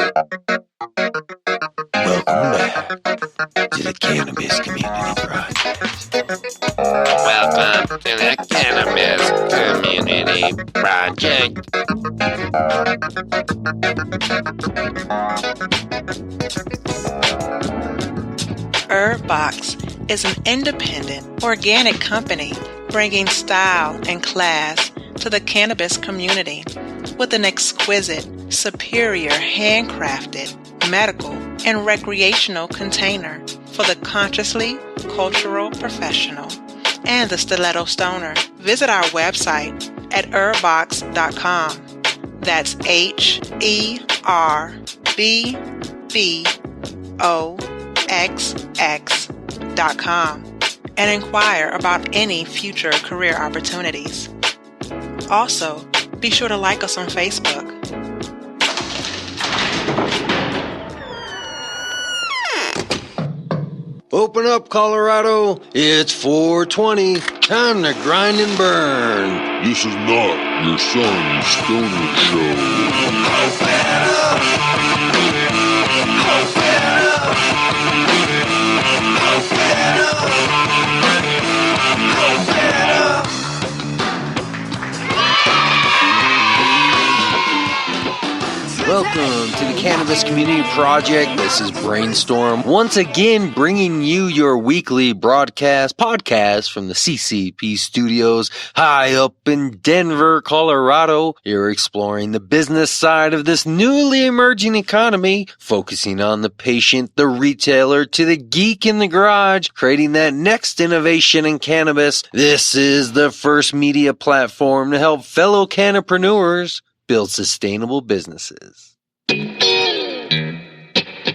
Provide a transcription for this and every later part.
Welcome back to the Cannabis Community Project. Welcome to the Cannabis Community Project. Herbbox is an independent, organic company bringing style and class to the cannabis community with an exquisite, superior, handcrafted, medical, and recreational container for the consciously cultural professional and the stiletto stoner. Visit our website at herbbox.com. That's HERBBOXX.com and inquire about any future career opportunities. Also, be sure to like us on Facebook. Open up, Colorado. It's 420. Time to grind and burn. This is not your son's stoner show. Welcome to the Cannabis Community Project. This is Brainstorm, once again bringing you your weekly podcast from the CCP studios high up in Denver, Colorado. You're exploring the business side of this newly emerging economy, focusing on the patient, the retailer, to the geek in the garage, creating that next innovation in cannabis. This is the first media platform to help fellow Cannapreneurs build sustainable businesses.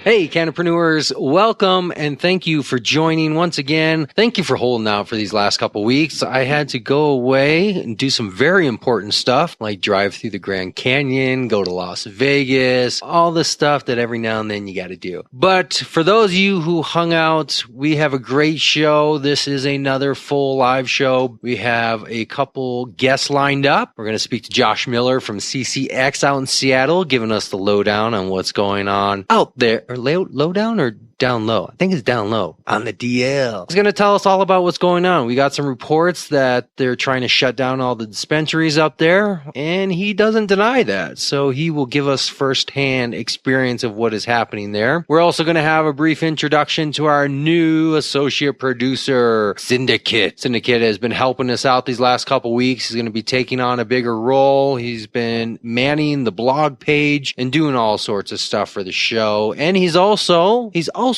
Hey, Cannapreneurs, welcome and thank you for joining once again. Thank you for holding out for these last couple weeks. I had to go away and do some very important stuff, like drive through the Grand Canyon, go to Las Vegas, all the stuff that every now and then you got to do. But for those of you who hung out, we have a great show. This is another full live show. We have a couple guests lined up. We're going to speak to Josh Miller from CCX out in Seattle, giving us the lowdown on what's going on out there. Or low down or down low? I think it's down low on the DL. He's going to tell us all about what's going on. We got some reports that they're trying to shut down all the dispensaries up there, and he doesn't deny that. So he will give us firsthand experience of what is happening there. We're also going to have a brief introduction to our new associate producer, Syndicate. Syndicate has been helping us out these last couple weeks. He's going to be taking on a bigger role. He's been manning the blog page and doing all sorts of stuff for the show. And he's also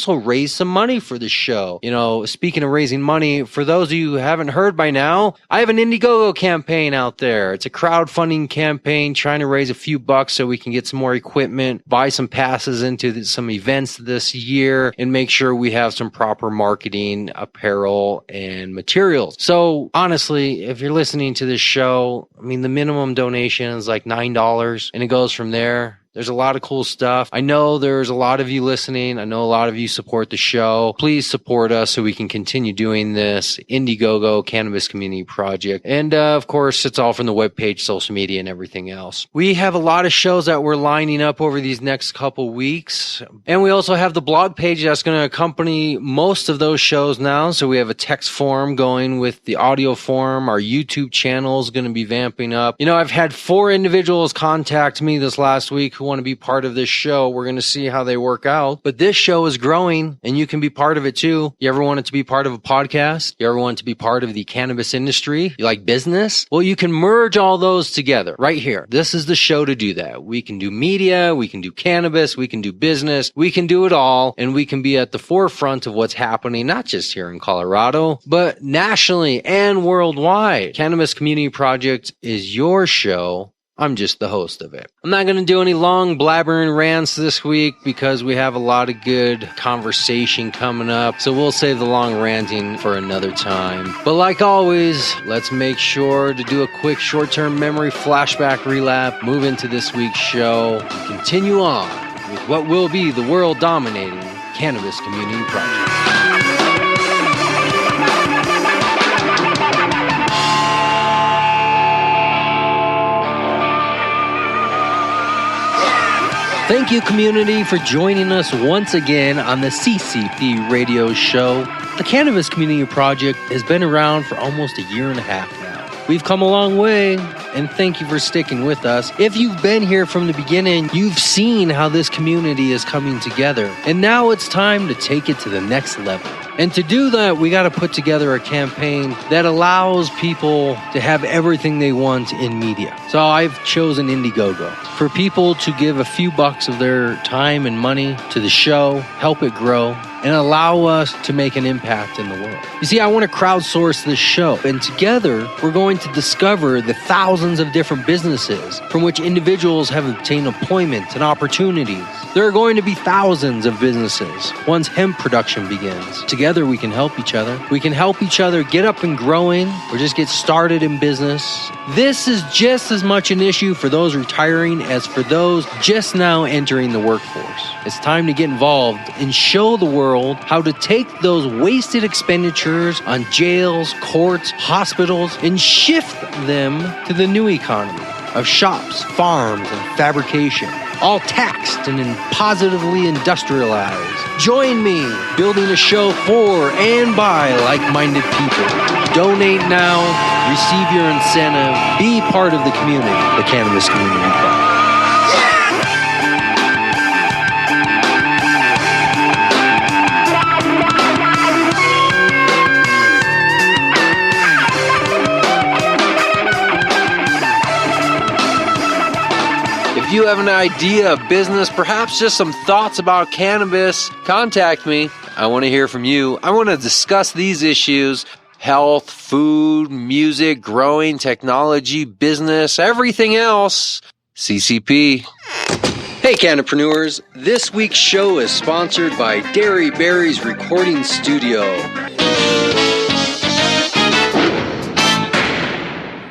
raised some money for the show. You know, speaking of raising money, for those of you who haven't heard by now, I have an Indiegogo campaign out there. It's a crowdfunding campaign trying to raise a few bucks so we can get some more equipment, buy some passes into some events this year, and make sure we have some proper marketing, apparel, and materials. So honestly, if you're listening to this show, I mean, the minimum donation is like $9 and it goes from there. There's a lot of cool stuff. I know there's a lot of you listening. I know a lot of you support the show. Please support us so we can continue doing this. Indiegogo, Cannabis Community Project. And of course, it's all from the webpage, social media, and everything else. We have a lot of shows that we're lining up over these next couple weeks. And we also have the blog page that's going to accompany most of those shows now. So we have a text form going with the audio form. Our YouTube channel is going to be vamping up. You know, I've had 4 individuals contact me this last week who want to be part of this show. We're going to see how they work out. But this show is growing and you can be part of it too. You ever wanted to be part of a podcast? You ever want to be part of the cannabis industry? You like business? Well, you can merge all those together right here. This is the show to do that. We can do media, we can do cannabis, we can do business, we can do it all, and we can be at the forefront of what's happening, not just here in Colorado, but nationally and worldwide. Cannabis Community Project is your show. I'm just the host of it. I'm not going to do any long blabbering rants this week because we have a lot of good conversation coming up. So we'll save the long ranting for another time. But like always, let's make sure to do a quick short-term memory flashback relap, move into this week's show, and continue on with what will be the world-dominating Cannabis Community Project. Thank you, community, for joining us once again on the CCP Radio Show. The Cannabis Community Project has been around for almost a year and a half now. We've come a long way, and thank you for sticking with us. If you've been here from the beginning, you've seen how this community is coming together, and now it's time to take it to the next level. And to do that, we got to put together a campaign that allows people to have everything they want in media. So I've chosen Indiegogo for people to give a few bucks of their time and money to the show, help it grow, and allow us to make an impact in the world. You see, I want to crowdsource this show, and together we're going to discover the thousands of different businesses from which individuals have obtained employment and opportunities. There are going to be thousands of businesses once hemp production begins. Together we can help each other. We can help each other get up and growing or just get started in business. This is just as much an issue for those retiring as for those just now entering the workforce. It's time to get involved and show the world how to take those wasted expenditures on jails, courts, hospitals, and shift them to the new economy of shops, farms, and fabrication, all taxed and positively industrialized. Join me building a show for and by like-minded people. Donate now, receive your incentive, be part of the community, the Cannabis Community Project. If you have an idea, a business, perhaps just some thoughts about cannabis, contact me. I want to hear from you. I want to discuss these issues: health, food, music, growing, technology, business, everything else. CCP. Hey, Cannapreneurs. This week's show is sponsored by Dairy Berry's Recording Studio.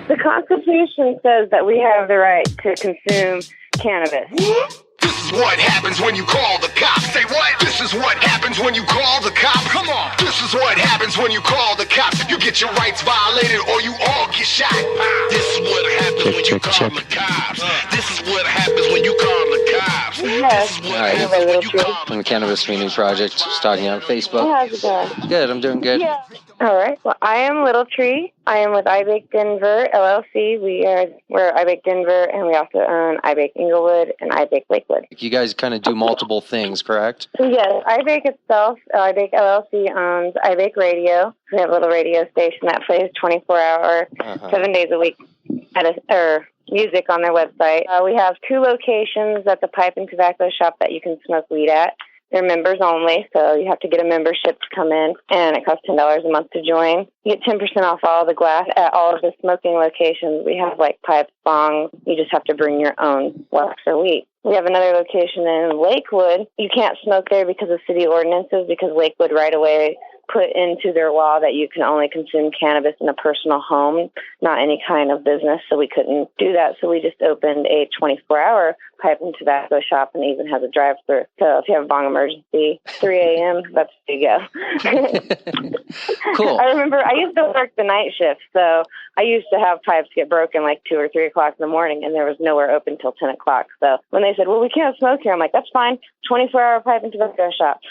The Constitution says that we have the right to consume cannabis. This is what happens when you call the cops. Say what? This is what happens when you call the cops. Come on. This is what happens when you call the cops. You get your rights violated or you all get shot. This is what happens when you call the cops. This is what happens when you call the cops. Yes. This is what All right. happens when you call From the Cannabis Community Project, starting on Facebook. How's it going? Good, I'm doing good. Yeah. All right. Well, I am Little Tree. I am with iBake Denver LLC. We're iBake Denver, and we also own iBake Inglewood and iBake Lakewood. You guys kind of do multiple things, correct? So yes, iBake itself, iBake LLC owns iBake Radio. We have a little radio station that plays 24-hour, 7 days a week music on their website. We have 2 locations at the Pipe and Tobacco Shop that you can smoke weed at. They're members only, so you have to get a membership to come in, and it costs $10 a month to join. You get 10% off all the glass at all of the smoking locations. We have like pipes, bongs. You just have to bring your own wax or weed. We have another location in Lakewood. You can't smoke there because of city ordinances, because Lakewood right away put into their law that you can only consume cannabis in a personal home, not any kind of business, so we couldn't do that. So we just opened a 24-hour pipe and tobacco shop and even has a drive-thru. So if you have a bong emergency, 3 a.m., that's where you go. Cool. I remember I used to work the night shift, so I used to have pipes get broken like 2 or 3 o'clock in the morning, and there was nowhere open till 10 o'clock. So when they said, well, we can't smoke here, I'm like, that's fine, 24-hour pipe and tobacco shop.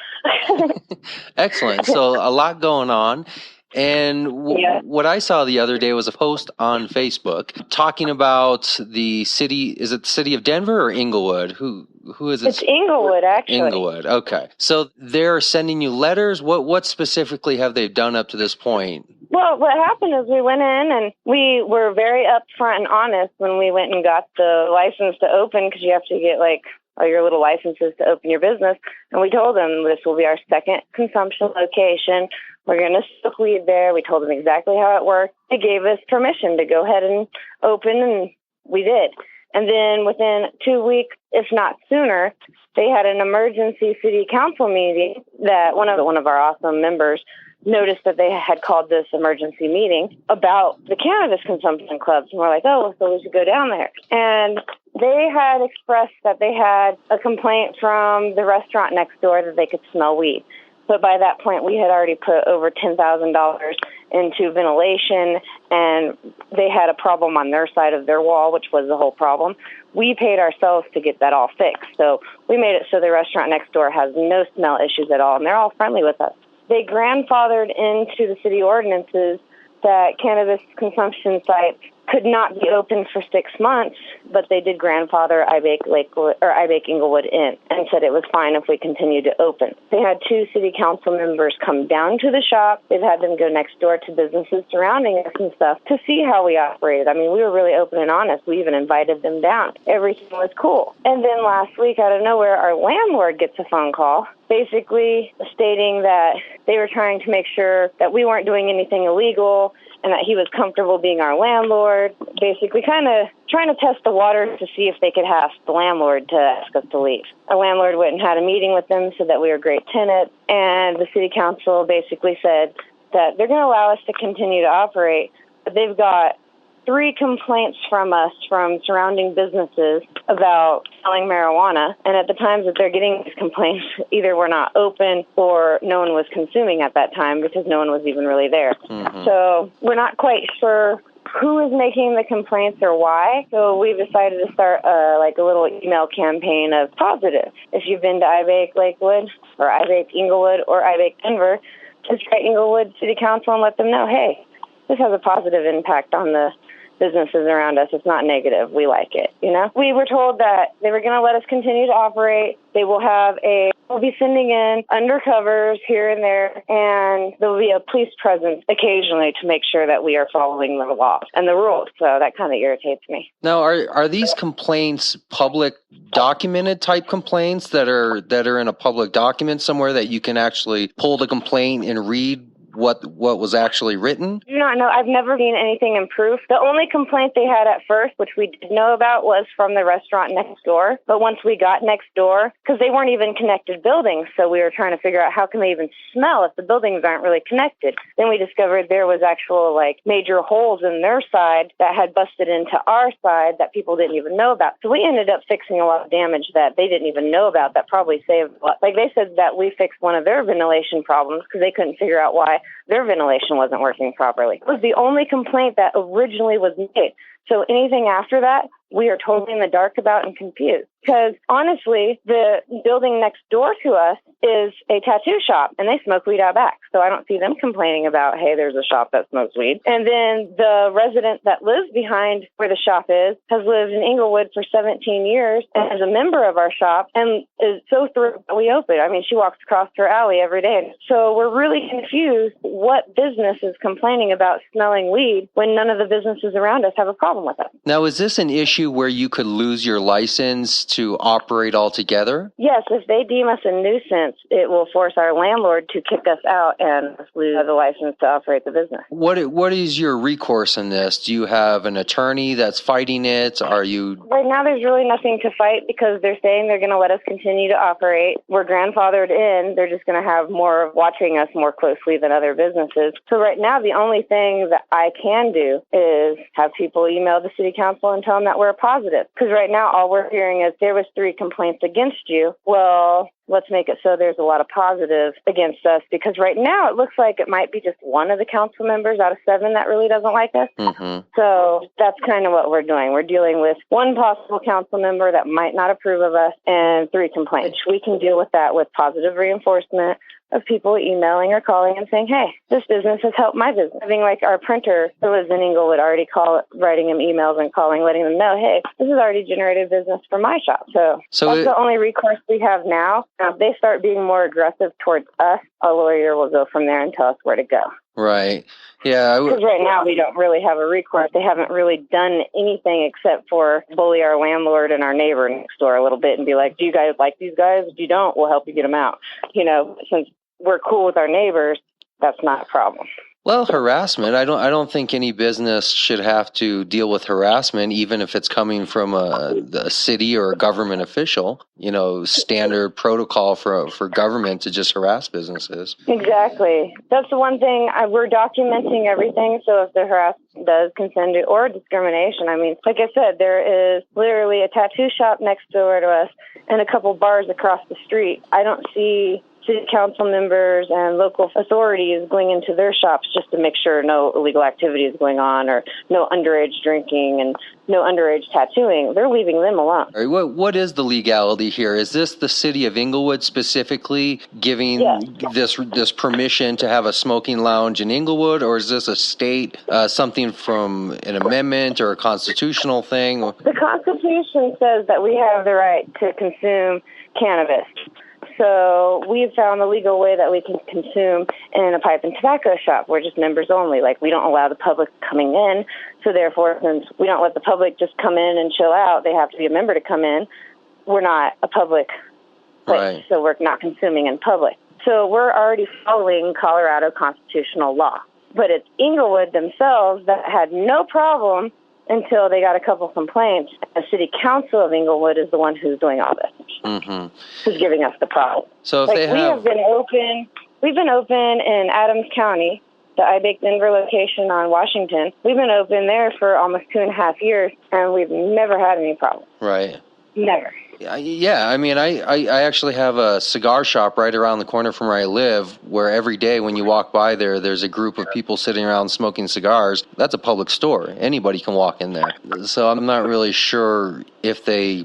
Excellent. So a lot going on. And what I saw the other day was a post on Facebook talking about the city. Is it the city of Denver or Inglewood? Who is it? It's Inglewood, actually. Inglewood. Okay. So they're sending you letters. What specifically have they done up to this point? Well, what happened is we went in and we were very upfront and honest when we went and got the license to open, because you have to get like all your little licenses to open your business. And we told them this will be our second consumption location. We're going to smoke weed there. We told them exactly how it worked. They gave us permission to go ahead and open, and we did. And then within 2 weeks, if not sooner, they had an emergency city council meeting that one of our awesome members noticed that they had called this emergency meeting about the cannabis consumption clubs. And we're like, oh, so we should go down there. And they had expressed that they had a complaint from the restaurant next door that they could smell weed. So But by that point, we had already put over $10,000 into ventilation, and they had a problem on their side of their wall, which was the whole problem. We paid ourselves to get that all fixed. So we made it so the restaurant next door has no smell issues at all, and they're all friendly with us. They grandfathered into the city ordinances that cannabis consumption sites could not be open for 6 months, but they did grandfather iBake Inglewood in and said it was fine if we continued to open. They had 2 city council members come down to the shop. They've had them go next door to businesses surrounding us and stuff to see how we operated. I mean, we were really open and honest. We even invited them down. Everything was cool. And then last week, out of nowhere, our landlord gets a phone call basically stating that they were trying to make sure that we weren't doing anything illegal and that he was comfortable being our landlord, basically kind of trying to test the waters to see if they could ask the landlord to ask us to leave. Our landlord went and had a meeting with them, said that we were great tenants, and the city council basically said that they're going to allow us to continue to operate, but they've got 3 complaints from us from surrounding businesses about selling marijuana. And at the times that they're getting these complaints, either we're not open or no one was consuming at that time because no one was even really there. Mm-hmm. So we're not quite sure who is making the complaints or why. So we've decided to start a little email campaign of positive. If you've been to iBake Lakewood or iBake Inglewood or iBake Denver, just write Inglewood City Council and let them know, hey, this has a positive impact on the businesses around us. It's not negative. We like it, you know? We were told that they were going to let us continue to operate. They will we'll be sending in undercovers here and there, and there will be a police presence occasionally to make sure that we are following the law and the rules. So that kind of irritates me. Now, are these complaints public documented type complaints that are in a public document somewhere that you can actually pull the complaint and read what was actually written? I do not know. I've never seen anything in proof. The only complaint they had at first, which we did know about, was from the restaurant next door. But once we got next door, because they weren't even connected buildings, so we were trying to figure out how can they even smell if the buildings aren't really connected. Then we discovered there was actual major holes in their side that had busted into our side that people didn't even know about. So we ended up fixing a lot of damage that they didn't even know about that probably saved a lot. They said that we fixed one of their ventilation problems because they couldn't figure out why their ventilation wasn't working properly. It was the only complaint that originally was made. So anything after that, we are totally in the dark about and confused. Because honestly, the building next door to us is a tattoo shop, and they smoke weed out back. So I don't see them complaining about, hey, there's a shop that smokes weed. And then the resident that lives behind where the shop is has lived in Inglewood for 17 years and is a member of our shop and is so thrilled that we opened. I mean, she walks across her alley every day. So we're really confused what business is complaining about smelling weed when none of the businesses around us have a problem with it. Now, is this an issue where you could lose your license to operate altogether? Yes, if they deem us a nuisance, it will force our landlord to kick us out and lose the license to operate the business. What is your recourse in this? Do you have an attorney that's fighting it? Are you... Right now, there's really nothing to fight because they're saying they're going to let us continue to operate. We're grandfathered in. They're just going to have more watching us more closely than other businesses. So right now, the only thing that I can do is have people email the city council and tell them that we're positive. Because right now, all we're hearing is there was 3 complaints against you. Well, let's make it so there's a lot of positives against us, because right now it looks like it might be just one of the council members out of 7 that really doesn't like us. Mm-hmm. So that's kind of what we're doing. We're dealing with 1 possible council member that might not approve of us and 3 complaints. We can deal with that with positive reinforcement of people emailing or calling and saying, hey, this business has helped my business. Having our printer who lives in Inglewood already writing him emails and calling, letting them know, hey, this has already generated business for my shop. So that's the only recourse we have now. Now, if they start being more aggressive towards us, a lawyer will go from there and tell us where to go. Right. Yeah. Because right now we don't really have a recourse. They haven't really done anything except for bully our landlord and our neighbor next door a little bit and be like, do you guys like these guys? If you don't, we'll help you get them out. Since we're cool with our neighbors, that's not a problem. Well, harassment. I don't think any business should have to deal with harassment, even if it's coming from a city or a government official. Standard protocol for government to just harass businesses. Exactly. That's the one thing. We're documenting everything. So if the harassment does consent to or discrimination, I mean, like I said, there is literally a tattoo shop next door to us and a couple bars across the street. I don't see city council members and local authorities going into their shops just to make sure no illegal activity is going on or no underage drinking and no underage tattooing. They're leaving them alone. All right, what is the legality here? Is this the city of Inglewood specifically giving this permission to have a smoking lounge in Inglewood, or is this a state, something from an amendment or a constitutional thing? The Constitution says that we have the right to consume cannabis. So we've found the legal way that we can consume in a pipe and tobacco shop. We're just members only. Like, we don't allow the public coming in. So therefore, since we don't let the public just come in and chill out, they have to be a member to come in. We're not a public place, Right. so we're not consuming in public. So we're already following Colorado constitutional law. But it's Inglewood themselves that had no problem until they got a couple complaints. The city council of Inglewood is the one who's doing all this. Mm-hmm. Who's giving us the problem. So if Like, they have... we've been open in Adams County, the iBake Denver location on Washington. We've been open there for almost 2.5 years, and we've never had any problem. Right. Never. Yeah, I mean, I actually have a cigar shop right around the corner from where I live, where every day when you walk by there, there's a group of people sitting around smoking cigars. That's a public store. Anybody can walk in there. So I'm not really sure if they,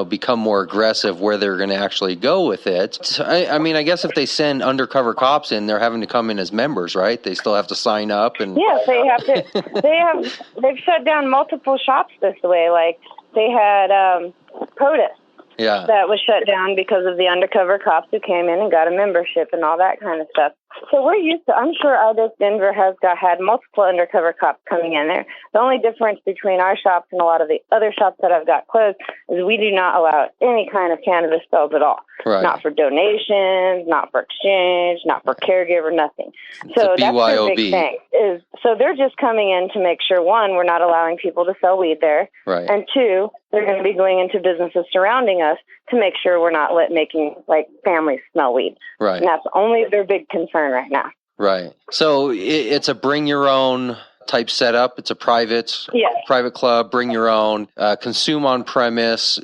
become more aggressive where they're going to actually go with it. So, I mean, I guess if they send undercover cops in, they're having to come in as members, right? They still have to sign up. And Yes, they have to. They've shut down multiple shops this way. Like, they had POTUS. Yeah. That was shut down because of the undercover cops who came in and got a membership and all that kind of stuff. So we're used to, I'm sure iBake Denver has had multiple undercover cops coming in there. The only difference between our shops and a lot of the other shops that I've got closed is we do not allow any kind of cannabis sales at all. Right. Not for donations, not for exchange, not for caregiver, nothing. So that's their big thing. So they're just coming in to make sure, one, we're not allowing people to sell weed there. Right. And two, they're going to be going into businesses surrounding us to make sure we're not making families smell weed. Right. And that's only their big concern right now. Right. So it's a bring your own type setup. It's a private club, bring your own, consume on premise,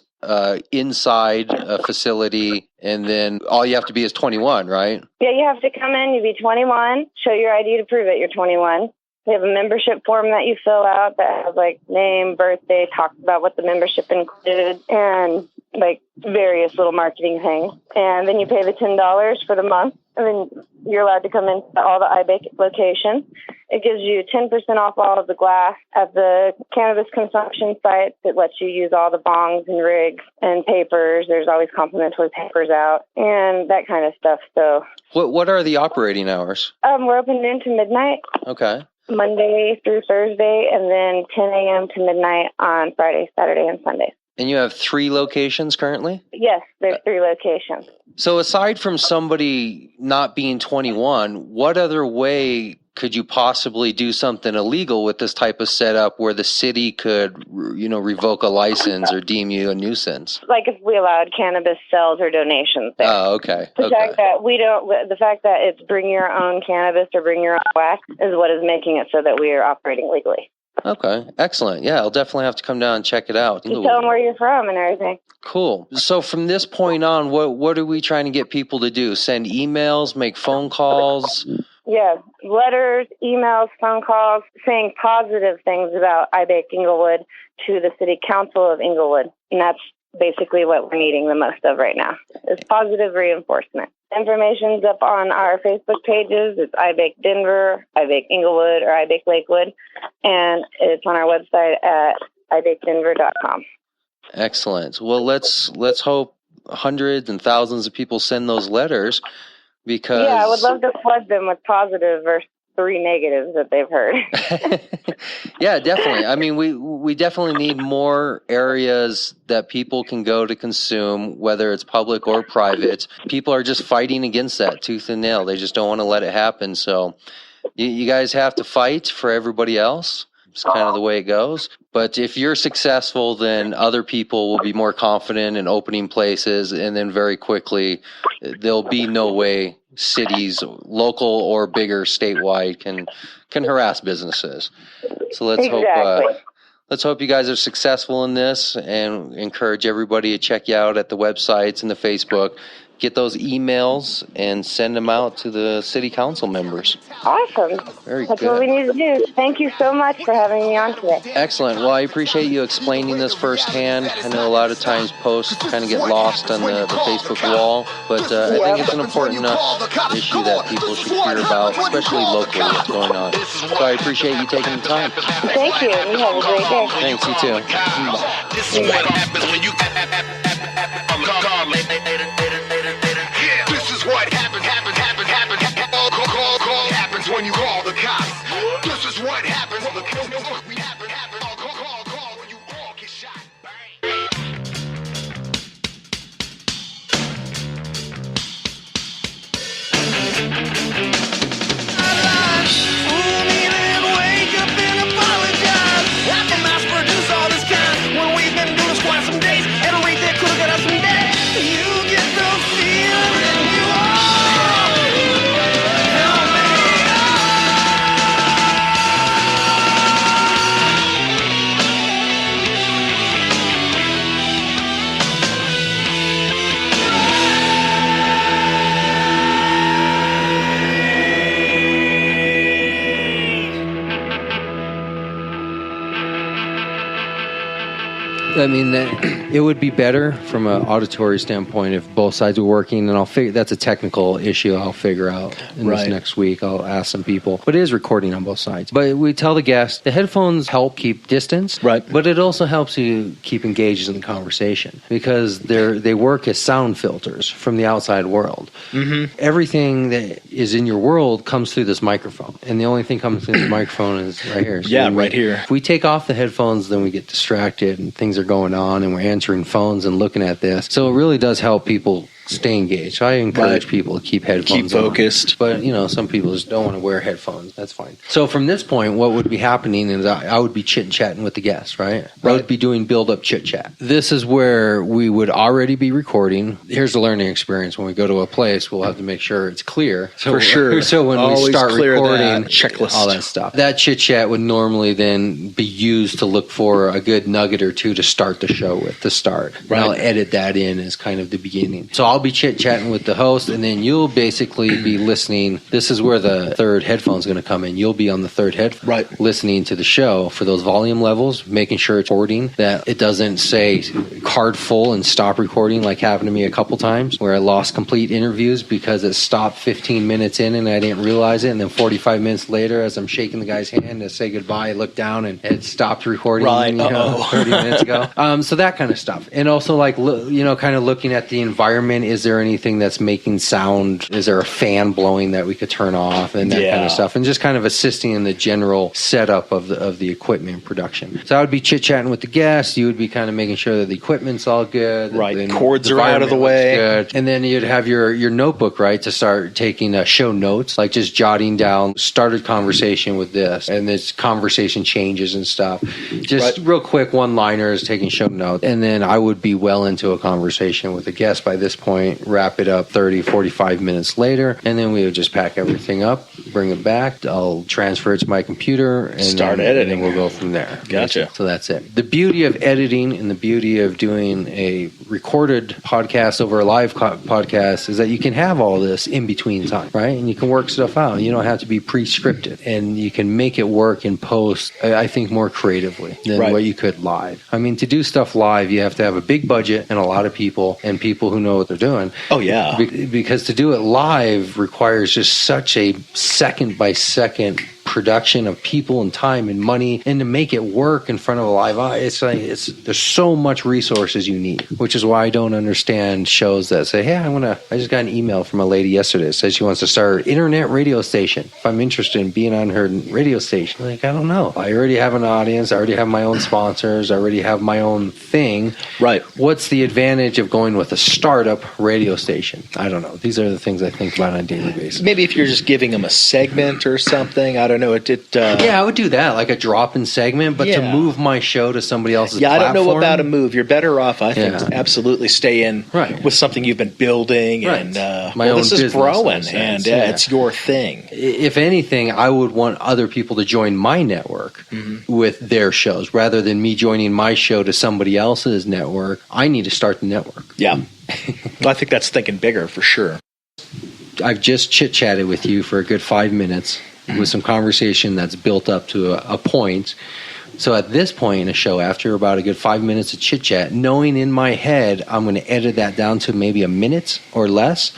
inside a facility, and then all you have to be is 21, right? Yeah, you have to come in, you be 21, show your ID to prove it you're 21. They have a membership form that you fill out that has name, birthday, talks about what the membership included, and various little marketing things. And then you pay the $10 for the month, and then you're allowed to come into all the iBake locations. It gives you 10% off all of the glass at the cannabis consumption sites. It lets you use all the bongs and rigs and papers. There's always complimentary papers out and that kind of stuff. So, what are the operating hours? We're open noon to midnight. Okay. Monday through Thursday, and then 10 a.m. to midnight on Friday, Saturday, and Sunday. And you have 3 locations currently? Yes, there's 3 locations. So aside from somebody not being 21, what other way could you possibly do something illegal with this type of setup where the city could, revoke a license or deem you a nuisance? Like if we allowed cannabis sales or donations there. Oh, okay. The fact that it's bring your own cannabis or bring your own wax is what is making it so that we are operating legally. Okay, excellent. Yeah, I'll definitely have to come down and check it out. You tell them where you're from and everything. Cool. So from this point on, what are we trying to get people to do? Send emails, make phone calls? Yeah, letters, emails, phone calls, saying positive things about iBake Inglewood to the City Council of Inglewood. And that's basically what we're needing the most of right now, is positive reinforcement. Information's up on our Facebook pages. It's iBake Denver, iBake Inglewood, or iBake Lakewood. And it's on our website at ibakedenver.com. Excellent. Well, let's hope hundreds and thousands of people send those letters, because I would love to flood them with positive versus 3 negatives that they've heard. Yeah, definitely. I mean, we definitely need more areas that people can go to consume, whether it's public or private. People are just fighting against that tooth and nail. They just don't want to let it happen. So you guys have to fight for everybody else. It's kind of the way it goes. But if you're successful, then other people will be more confident in opening places, and then very quickly there'll be no way cities, local or bigger, statewide, can harass businesses. So let's hope you guys are successful in this, and encourage everybody to check you out at the websites and the Facebook. get those emails and send them out to the city council members. Awesome. Very That's good. what we need to do. Thank you so much for having me on today. Excellent. Well, I appreciate you explaining this firsthand. I know a lot of times posts kind of get lost on the Facebook wall, but I think it's an important enough issue that people should hear about, especially locally, what's going on. So I appreciate you taking the time. Thank you. You have a great day. Thanks, you too. This is what happens when you This is what happens when you call the cops. This is what happens when we happen call when you all get shot. I mean, it would be better from an auditory standpoint if both sides were working, and I'll figure that's a technical issue I'll figure out in this next week. I'll ask some people, but it is recording on both sides. But we tell the guests the headphones help keep distance, right? But it also helps you keep engaged in the conversation because they work as sound filters from the outside world. Mm-hmm. Everything that is in your world comes through this microphone, and the only thing comes through this microphone is right here. So right here. If we take off the headphones, then we get distracted and things are going on and we're answering phones and looking at this. So it really does help people stay engaged. I encourage people to keep headphones focused. On. But, some people just don't want to wear headphones. That's fine. So from this point, what would be happening is I would be chit-chatting with the guests, right? I would be doing build-up chit-chat. This is where we would already be recording. Here's the learning experience. When we go to a place, we'll have to make sure it's clear. So, for sure. So when we start recording, checklist, all that stuff. That chit-chat would normally then be used to look for a good nugget or two to start the show with, to start. Right. And I'll edit that in as kind of the beginning. So I'll be chit-chatting with the host, and then you'll basically be listening. This is where the third headphone's going to come in. You'll be on the third headphone, listening to the show for those volume levels, making sure it's recording, that it doesn't say card full and stop recording like happened to me a couple times, where I lost complete interviews because it stopped 15 minutes in and I didn't realize it, and then 45 minutes later, as I'm shaking the guy's hand to say goodbye, I look down and it stopped recording 30 minutes ago. So that kind of stuff. And also kind of looking at the environment. Is there anything that's making sound? Is there a fan blowing that we could turn off and that kind of stuff? And just kind of assisting in the general setup of the equipment production. So I would be chit-chatting with the guests. You would be kind of making sure that the equipment's all good. Right. Cords are out of the way. Good. And then you'd have your notebook, right, to start taking show notes, like just jotting down, started conversation with this, and this conversation changes and stuff. Just real quick one-liners, taking show notes. And then I would be well into a conversation with the guest by this point, wrap it up 30, 45 minutes later, and then we would just pack everything up, bring it back. I'll transfer it to my computer and start editing. And we'll go from there. Gotcha. So that's it. The beauty of editing and the beauty of doing a recorded podcast over a live podcast is that you can have all this in between time, right? And you can work stuff out. You don't have to be pre-scripted, and you can make it work in post, I think, more creatively than what you could live. I mean, to do stuff live, you have to have a big budget and a lot of people and people who know what they're doing. Oh, yeah. Because to do it live requires just such a second-by-second production of people and time and money, and to make it work in front of a live audience, there's so much resources you need, which is why I don't understand shows that say, hey, I just got an email from a lady yesterday that says she wants to start an internet radio station. If I'm interested in being on her radio station, I don't know. I already have an audience. I already have my own sponsors. I already have my own thing. Right. What's the advantage of going with a startup radio station? I don't know. These are the things I think about on a daily basis. Maybe if you're just giving them a segment or something, I don't know. know. Yeah, I would do that, like a drop-in segment, but to move my show to somebody else's platform. I don't know about a move. You're better off, I think, to absolutely stay in with something you've been building. Right. And my own this is business, growing, and it's your thing. If anything, I would want other people to join my network with their shows, rather than me joining my show to somebody else's network. I need to start the network. Yeah. Well, I think that's thinking bigger for sure. I've just chit-chatted with you for a good 5 minutes with some conversation that's built up to a point. So at this point in a show, after about a good 5 minutes of chit-chat, knowing in my head I'm going to edit that down to maybe a minute or less,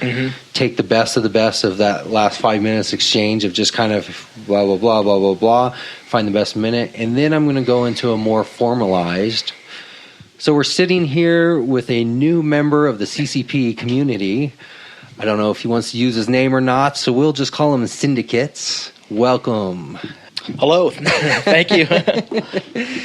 take the best of that last 5 minutes exchange of just kind of blah, blah, blah, blah, blah, blah, find the best minute, and then I'm going to go into a more formalized. So we're sitting here with a new member of the CCP community. I don't know if he wants to use his name or not, so we'll just call him Syndicates. Welcome. Hello. Thank you.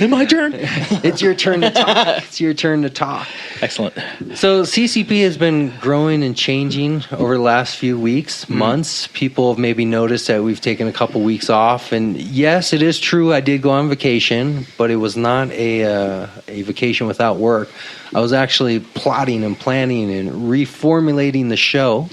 My turn. It's your turn to talk. It's your turn to talk. Excellent. So CCP has been growing and changing over the last few weeks, months. People have maybe noticed that we've taken a couple weeks off. And yes, it is true, I did go on vacation, but it was not a vacation without work. I was actually plotting and planning and reformulating the show,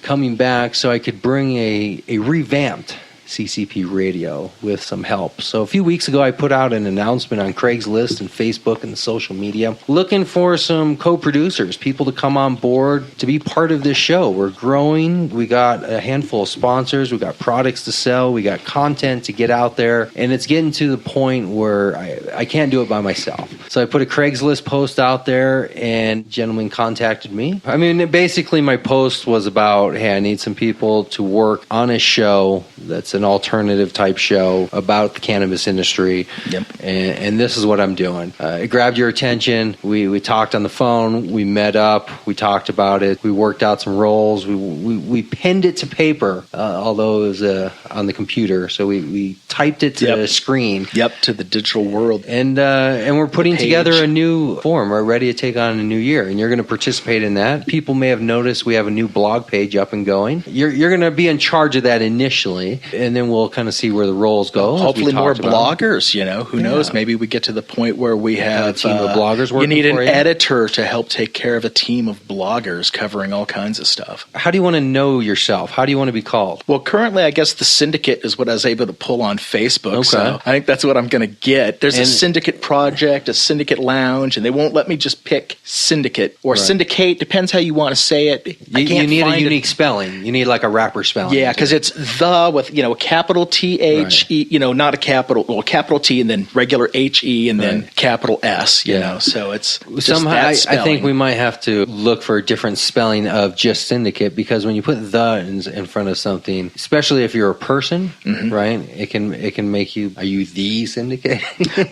coming back so I could bring a revamped CCP radio with some help. So a few weeks ago, I put out an announcement on Craigslist and Facebook and the social media looking for some co-producers, people to come on board to be part of this show. We're growing. We got a handful of sponsors. We got products to sell. We got content to get out there. And it's getting to the point where I can't do it by myself. So I put a Craigslist post out there and a gentleman contacted me. I mean, basically my post was about, hey, I need some people to work on a show that's an alternative type show about the cannabis industry. Yep. And this is what I'm doing. It grabbed your attention. We talked on the phone. We met up. We talked about it. We worked out some roles. We penned it to paper, although it was on the computer. So we typed it to the screen. Yep, to the digital world. And we're putting together a new form. We're ready to take on a new year. And you're going to participate in that. People may have noticed we have a new blog page up and going. You're going to be in charge of that initially. And then we'll kind of see where the roles go. Hopefully more bloggers, who knows? Maybe we get to the point where we have a team of bloggers working. You need an editor to help take care of a team of bloggers covering all kinds of stuff. How do you want to know yourself? How do you want to be called? Well, currently, I guess the Syndicate is what I was able to pull on Facebook. Okay. So I think that's what I'm going to get. There's a Syndicate project, a Syndicate lounge, and they won't let me just pick Syndicate or Syndicate. Depends how you want to say it. You need a unique spelling. You need like a rapper spelling. Yeah, because it's the with capital THE, not a capital T and then regular HE and then capital S, so it's somehow I think we might have to look for a different spelling of just Syndicate, because when you put the in front of something, especially if you're a person, right, it can make you, are you the Syndicate?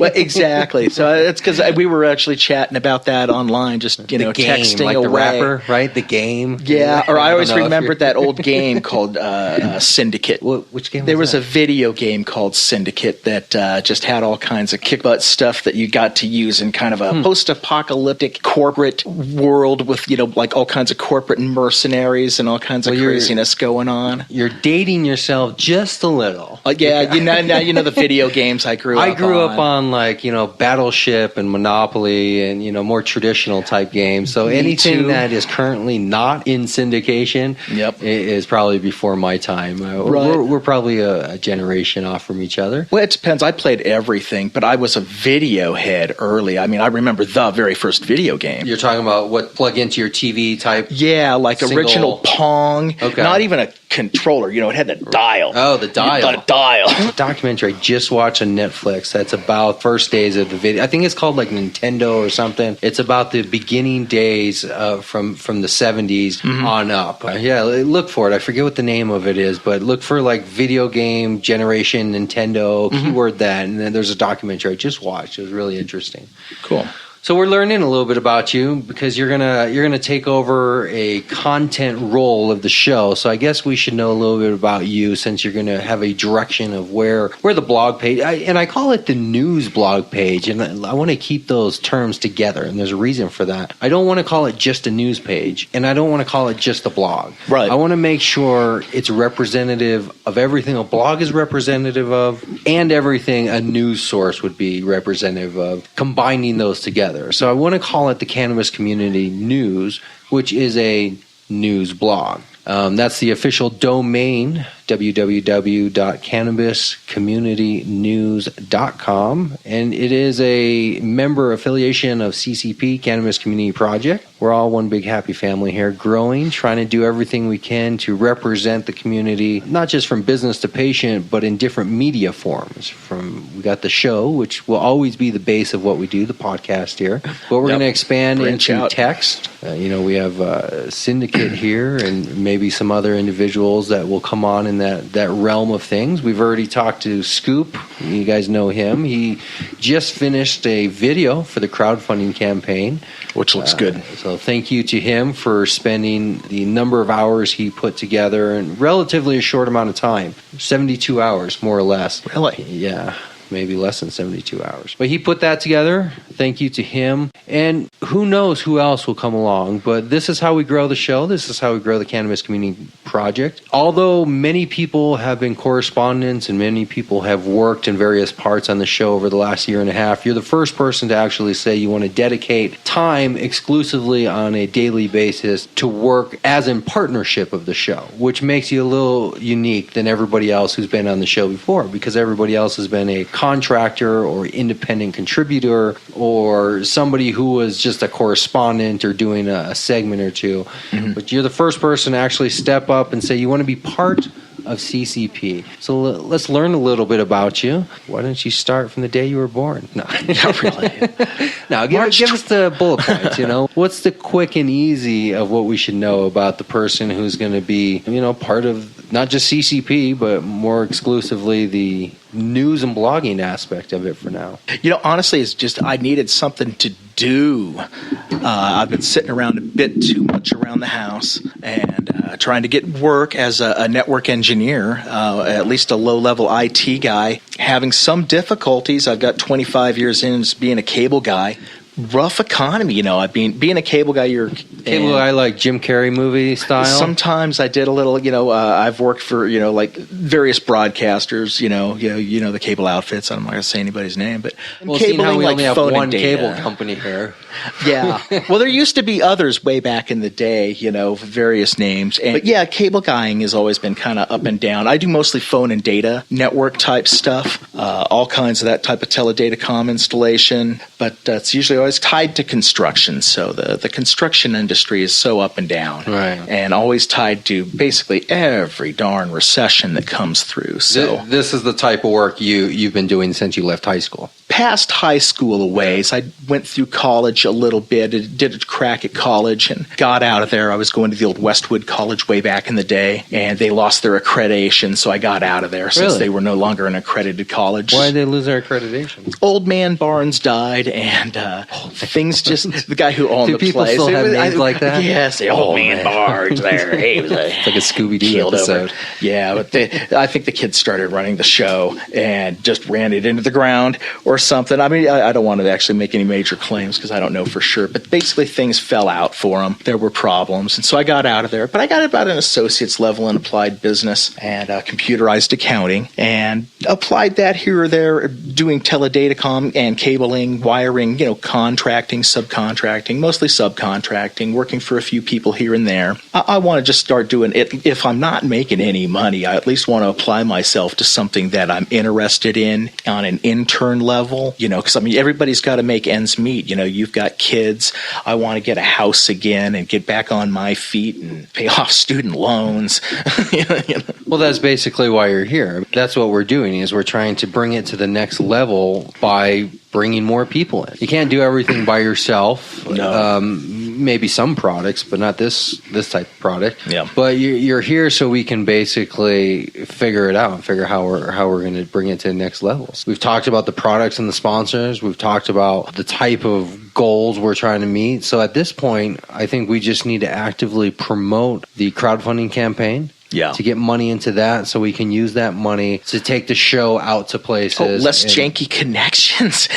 Well, exactly. So it's because we were actually chatting about that online, just the game, texting like away. The rapper, right? The game. Yeah, or I always remembered that old game called Syndicate. Which game? There was a video game called Syndicate that just had all kinds of kick butt stuff that you got to use in kind of a post-apocalyptic corporate world with, like all kinds of corporate mercenaries and all kinds of craziness going on. You're dating yourself just a little. Yeah, now you know the video games I grew up on like, Battleship and Monopoly and, more traditional type games. So anything that is currently not in syndication is probably before my time. We're probably a generation off from each other. Well, it depends. I played everything, but I was a video head early. I mean, I remember the very first video game. You're talking about what plug into your TV type? Yeah, like original Pong. Okay. Not even a controller. It had the dial. Oh, the dial. The dial. A documentary I just watched on Netflix that's about first days of the video. I think it's called like Nintendo or something. It's about the beginning days from the 70s on up. Look for it. I forget what the name of it is, but look for like video game generation Nintendo, keyword that, and then there's a documentary I just watched. It was really interesting. Cool. So we're learning a little bit about you because you're gonna take over a content role of the show. So I guess we should know a little bit about you since you're gonna have a direction of where the blog page. And I call it the news blog page, and I want to keep those terms together. And there's a reason for that. I don't want to call it just a news page, and I don't want to call it just a blog. Right. I want to make sure it's representative of everything a blog is representative of, and everything a news source would be representative of. Combining those together. So I want to call it the Cannabis Community News, which is a news blog. That's the official domain, www.cannabiscommunitynews.com, and it is a member affiliation of CCP, Cannabis Community Project. We're all one big happy family here, growing, trying to do everything we can to represent the community, not just from business to patient, but in different media forms. We got the show, which will always be the base of what we do, the podcast here, but we're going to expand into text. We have a syndicate here and maybe some other individuals that will come on in that realm of things. We've already talked to Scoop. You guys know him. He just finished a video for the crowdfunding campaign, which looks good. So thank you to him for spending the number of hours he put together in relatively a short amount of time, 72 hours, more or less. Really? Yeah. Maybe less than 72 hours. But he put that together. Thank you to him. And who knows who else will come along. But this is how we grow the show. This is how we grow the Cannabis Community Project. Although many people have been correspondents and many people have worked in various parts on the show over the last year and a half, you're the first person to actually say you want to dedicate time exclusively on a daily basis to work as in partnership of the show, which makes you a little unique than everybody else who's been on the show before, because everybody else has been a contractor or independent contributor or somebody who was just a correspondent or doing a segment or two. Mm-hmm. But you're the first person to actually step up and say you want to be part of CCP. So let's learn a little bit about you. Why don't you start from the day you were born? No, not really. No, give us the bullet points. What's the quick and easy of what we should know about the person who's going to be, part of not just CCP, but more exclusively the news and blogging aspect of it for now. Honestly, it's just I needed something to do. I've been sitting around a bit too much around the house and trying to get work as a network engineer, at least a low-level IT guy, having some difficulties. I've got 25 years in as being a cable guy. Rough economy, being a cable guy. Cable guy like Jim Carrey movie style. Sometimes I did a little. I've worked for like various broadcasters. The cable outfits. I'm not going to say anybody's name, but cabling we only have one cable company here. Yeah. Well, there used to be others way back in the day. Various names. But yeah, cable guying has always been kind of up and down. I do mostly phone and data network type stuff. All kinds of that type of teledatacom installation, but it's usually always tied to construction. So the construction industry is so up and down, right, and always tied to basically every darn recession that comes through. So this is the type of work you've been doing since you left high school. Past high school a ways. I went through college a little bit, did a crack at college and got out of there. I was going to the old Westwood College way back in the day, and they lost their accreditation, so I got out of there since they were no longer an accredited college. Why did they lose their accreditation? Old man Barnes died, and things just, the guy who owned the place. Do people still have names like that? Yes, the old man Barnes there. He was it's like a Scooby-Doo episode. Over. Yeah, but I think the kids started running the show and just ran it into the ground or something. I mean, I don't want to actually make any major claims because I don't know for sure, but basically things fell out for them. There were problems, and so I got out of there. But I got about an associate's level in applied business and computerized accounting, and applied that here or there, doing teledatacom and cabling, wiring, contracting, subcontracting, mostly subcontracting, working for a few people here and there. I want to just start doing it. If I'm not making any money, I at least want to apply myself to something that I'm interested in on an intern level, because everybody's got to make ends meet. You've got kids. I want to get a house again and get back on my feet and pay off student loans. Well, that's basically why you're here. That's what we're doing, is we're trying to bring it to the next level by bringing more people in. You can't do everything by yourself. No. maybe some products, but not this type of product. Yeah. But you're here so we can basically figure it out and figure how we're going to bring it to the next levels. We've talked about the products and the sponsors. We've talked about the type of goals we're trying to meet. So at this point, I think we just need to actively promote the crowdfunding campaign. Yeah. To get money into that so we can use that money to take the show out to places. Less janky connections.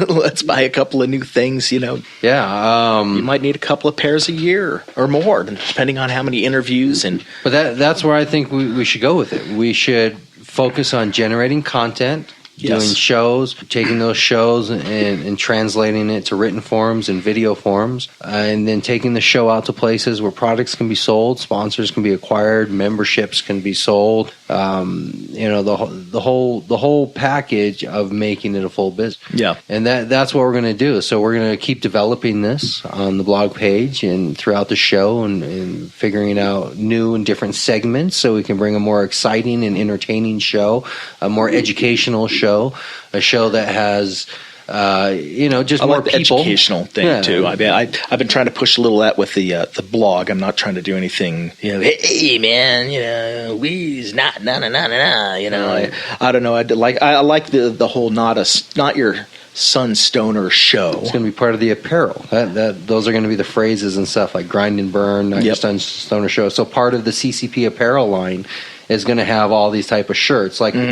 Let's buy a couple of new things, Yeah. You might need a couple of pairs a year or more, depending on how many interviews. But that's where I think we should go with it. We should focus on generating content. Yes. Doing shows, taking those shows and translating it to written forms and video forms, and then taking the show out to places where products can be sold, sponsors can be acquired, memberships can be sold. The whole package of making it a full business. Yeah, and that's what we're going to do. So we're going to keep developing this on the blog page and throughout the show, and figuring out new and different segments so we can bring a more exciting and entertaining show, a more educational show. A show that has, just more like the people. Educational thing too. I mean, I've been trying to push a little of that with the blog. I'm not trying to do anything. Hey man, we's not na. Right. I don't know. I like the whole not your son stoner show. It's going to be part of the apparel. Those are going to be the phrases and stuff like grind and burn, not your son stoner show. So part of the CCP apparel line is going to have all these type of shirts, like the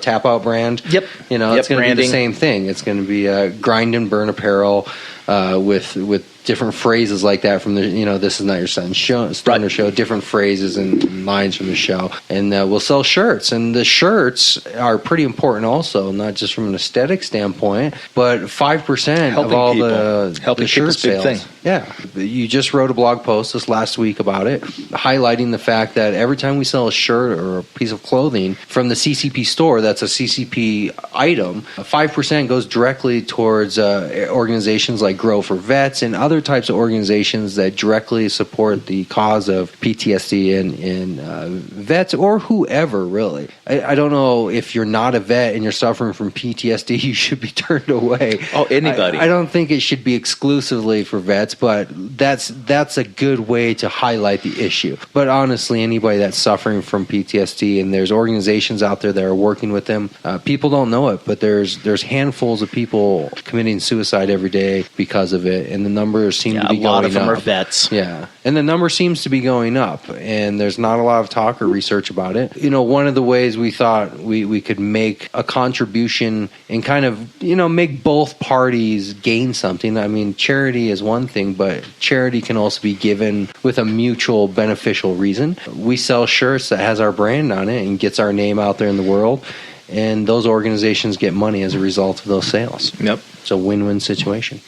Tap Out brand. Yep. It's going to be the same thing. It's going to be grind and burn apparel with different phrases like that from the this is not your son's stoner show. Different phrases and lines from the show, and we'll sell shirts. And the shirts are pretty important, also, not just from an aesthetic standpoint, but 5% of all the shirt sales. Thing. Yeah, you just wrote a blog post this last week about it, highlighting the fact that every time we sell a shirt or a piece of clothing from the CCP store, that's a CCP item, 5% goes directly towards organizations like Grow for Vets and other types of organizations that directly support the cause of PTSD and vets or whoever, really. I don't know if you're not a vet and you're suffering from PTSD, you should be turned away. Oh, anybody. I don't think it should be exclusively for vets, but that's a good way to highlight the issue. But honestly, anybody that's suffering from PTSD, and there's organizations out there that are working with them, people don't know it, but there's handfuls of people committing suicide every day because of it, and the numbers seem to be going up. A lot of them are vets. Yeah, and the number seems to be going up, and there's not a lot of talk or research about it. One of the ways we thought we could make a contribution and kind of, make both parties gain something. I mean, charity is one thing, but charity can also be given with a mutual beneficial reason. We sell shirts that has our brand on it and gets our name out there in the world, and those organizations get money as a result of those sales. Yep. It's a win-win situation.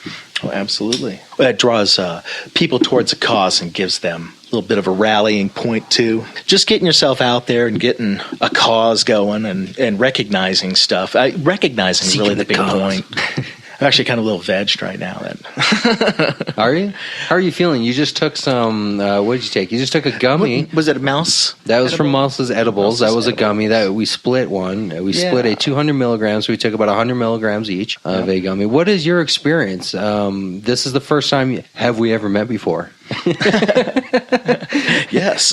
Oh, absolutely. Well, that draws people towards a cause and gives them a little bit of a rallying point, too. Just getting yourself out there and getting a cause going and recognizing stuff. Recognizing is really the big point. I'm actually kind of a little vegged right now. Are you? How are you feeling? You just took some, what did you take? You just took a gummy. Was it a mouse? That was from Mouse's Edibles. That was a gummy that we split one. We split a 200 milligrams. So we took about 100 milligrams each of a gummy. What is your experience? This is the first time. Have we ever met before? Yes.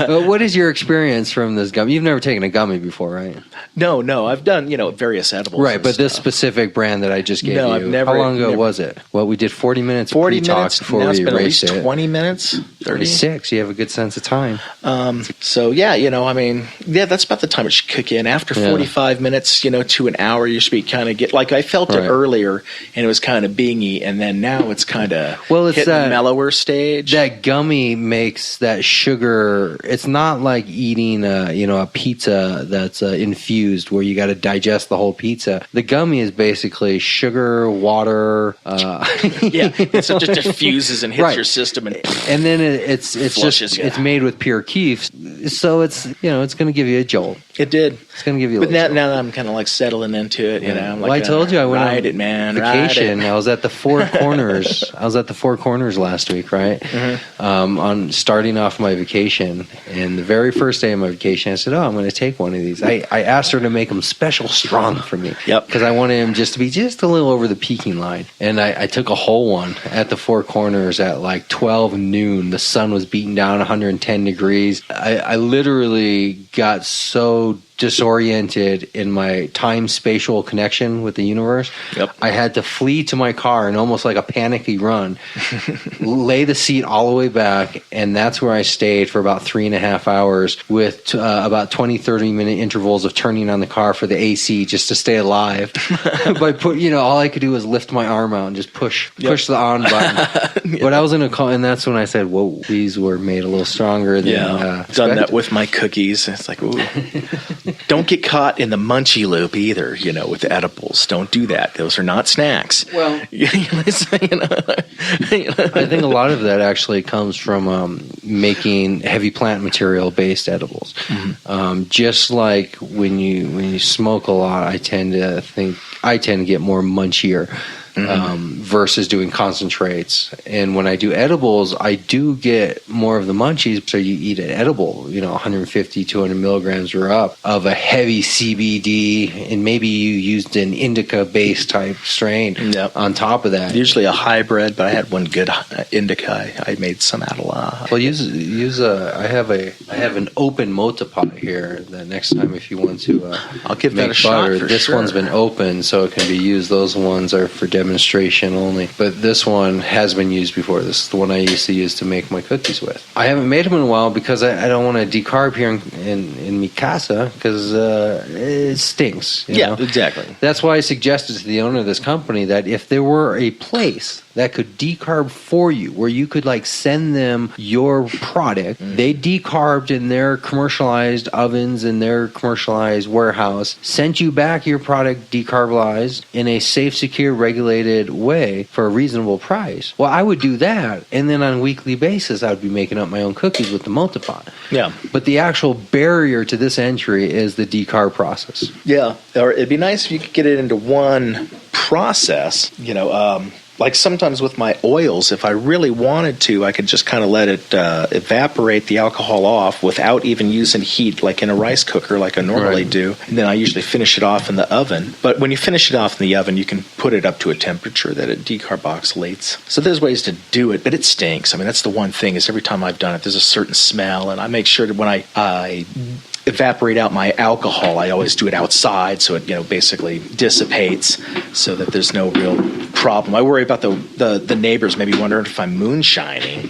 What is your experience from this gummy? You've never taken a gummy before, right? No. I've done, various edibles. Right, but this specific brand that I just gave you. I've never. How long ago was it? Well, we did 40 minutes 40 pre-talk minutes before now we it's been erased at least it. 20 minutes? 30? 36. You have a good sense of time. So, that's about the time it should kick in. After 45 minutes, to an hour, you should be kind of I felt it earlier, and it was kind of bingy, and then now it's kind of hitting the mellower stage. That gummy makes that sugar. It's not like eating a pizza that's infused where you got to digest the whole pizza. The gummy is basically sugar, water. It just diffuses and hits your system, and then it's just you. It's made with pure keef. So it's going to give you a jolt. It did. It's going to give you. But now that I'm kind of like settling into it, I'm like, I told you I went ride on it, man. vacation. Ride it. I was at the Four Corners. I was at the Four Corners last week, right? Mm-hmm. On starting off my vacation, and the very first day of my vacation, I said, "Oh, I'm going to take one of these." I asked her to make them special strong for me. Yep. Because I wanted them just to be just a little over the peaking line, and I took a whole one at the Four Corners at like 12 noon. The sun was beating down 110 degrees. I literally got so disoriented in my time-spatial connection with the universe. Yep. I had to flee to my car and almost like a panicky run, lay the seat all the way back, and that's where I stayed for about 3.5 hours with about 20, 30-minute intervals of turning on the car for the AC just to stay alive. All I could do was lift my arm out and just push the on button. But I was in a call, and that's when I said, whoa, these were made a little stronger than done that with my cookies. It's like, ooh. Don't get caught in the munchie loop either, with edibles. Don't do that. Those are not snacks. Well, I think a lot of that actually comes from making heavy plant material based edibles. Mm-hmm. Just like when you smoke a lot, I tend to get more munchier. Versus doing concentrates. And when I do edibles, I do get more of the munchies. So you eat an edible, 150, 200 milligrams or up of a heavy CBD, and maybe you used an indica-based type strain on top of that. Usually a hybrid, but I had one good indica. I made some out of. Well, I have an open mota pot here. The next time, if you want to, I'll give make that a shot. This one's been open, so it can be used. Those ones are for demonstration only, but this one has been used before. This is the one I used to use to make my cookies with. I haven't made them in a while because I don't want to decarb here in mi casa because it stinks. You know? Exactly. That's why I suggested to the owner of this company that if there were a place that could decarb for you, where you could like send them your product, they decarbed in their commercialized ovens in their commercialized warehouse, sent you back your product decarbonized in a safe, secure, regulated way for a reasonable price. Well, I would do that, and then on a weekly basis, I would be making up my own cookies with the multipot. Yeah. But the actual barrier to this entry is the decarb process. Yeah, or it'd be nice if you could get it into one process, like sometimes with my oils, if I really wanted to, I could just kind of let it evaporate the alcohol off without even using heat, like in a rice cooker, like I normally do. And then I usually finish it off in the oven. But when you finish it off in the oven, you can put it up to a temperature that it decarboxylates. So there's ways to do it, but it stinks. I mean, that's the one thing is every time I've done it, there's a certain smell, and I make sure that when I evaporate out my alcohol, I always do it outside so it basically dissipates so that there's no real problem. I worry about the neighbors maybe wondering if I'm moonshining,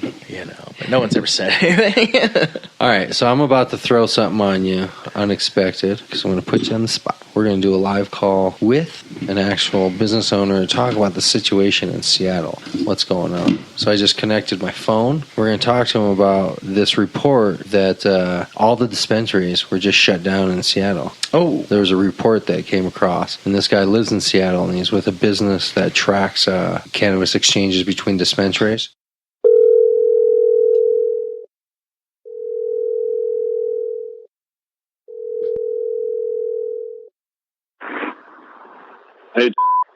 but no one's ever said anything. All right, so I'm about to throw something on you unexpected because I'm going to put you on the spot. We're going to do a live call with an actual business owner to talk about the situation in Seattle. What's going on? So I just connected my phone. We're going to talk to him about this report that all the dispensaries were just shut down in Seattle. Oh. There was a report that came across, and this guy lives in Seattle, and he's with a business that tracks cannabis exchanges between dispensaries. Hey,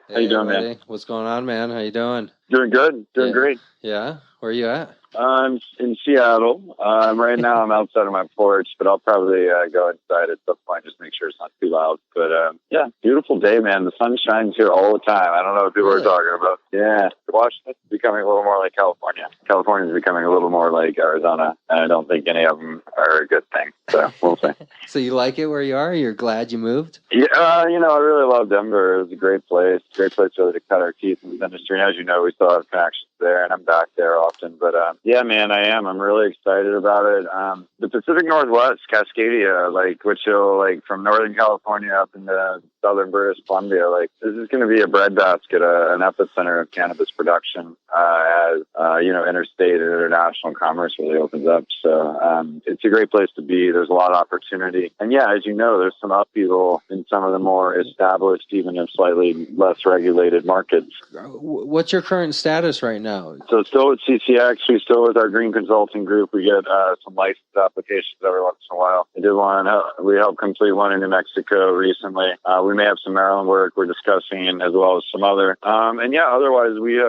how you doing, buddy. man? What's going on, man? How you doing? Doing good. Doing great. Yeah? Where are you at? I'm in Seattle. Right now I'm outside of my porch, but I'll probably go inside at some point, just make sure it's not too loud. But yeah, beautiful day, man. The sun shines here all the time. I don't know what people are talking about. Yeah, Washington's becoming a little more like California. California's becoming a little more like Arizona, and I don't think any of them are a good thing. So we'll see. So you like it where you are? You're glad you moved? Yeah, I really love Denver. It was a great place. Great place really to cut our teeth in this industry. And as you know, we still have connections there, and I'm back there often. But yeah, man, I am. I'm really excited about it. The Pacific Northwest, Cascadia, which will from Northern California up into southern British Columbia. Like, this is going to be a breadbasket, an epicenter of cannabis production as interstate and international commerce really opens up. So it's a great place to be. There's a lot of opportunity. And yeah, as you know, there's some upheaval in some of the more established, even if slightly less regulated markets. What's your current status right now? So still with CCX, we still with our green consulting group. We get some license applications every once in a while. We helped complete one in New Mexico recently. We may have some Maryland work we're discussing, as well as some other. Otherwise we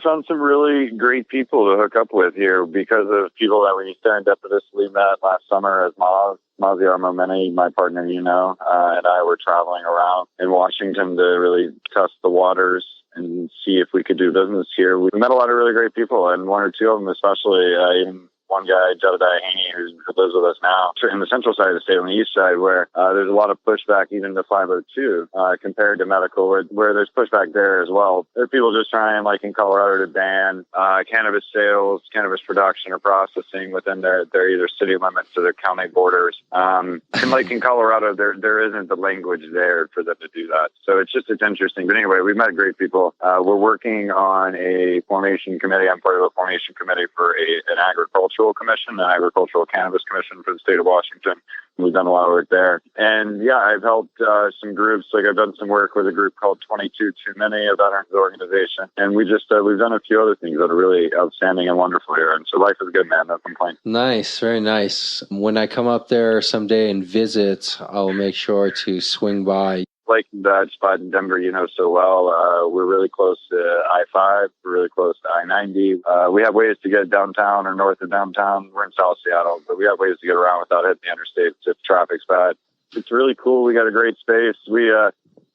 found some really great people to hook up with here because of people that we serendipitously met last summer as Mazi Armameni, my partner, and I were traveling around in Washington to really test the waters and see if we could do business here. We met a lot of really great people, and one or two of them especially, even one guy, Jedediah Haney, who lives with us now, in the central side of the state, on the east side, where there's a lot of pushback even to 502 compared to medical, where there's pushback there as well. There are people just trying, like in Colorado, to ban cannabis sales, cannabis production or processing within their either city limits or their county borders. And like in Colorado, there isn't the language there for them to do that. So it's interesting. But anyway, we've met great people. We're working on a formation committee. I'm part of a formation committee for an agricultural commission, an agricultural cannabis commission for the state of Washington. We've done a lot of work there. And yeah, I've helped some groups. Like I've done some work with a group called 22 Too Many, a veterans organization. And we've done a few other things that are really outstanding and wonderful here. And so life is good, man. No complaints. Nice. Very nice. When I come up there someday and visit, I'll make sure to swing by. Like that spot in Denver, so well. We're really close to I-5. We're really close to I-90. We have ways to get downtown or north of downtown. We're in South Seattle, but we have ways to get around without hitting the interstates if traffic's bad. It's really cool. We got a great space.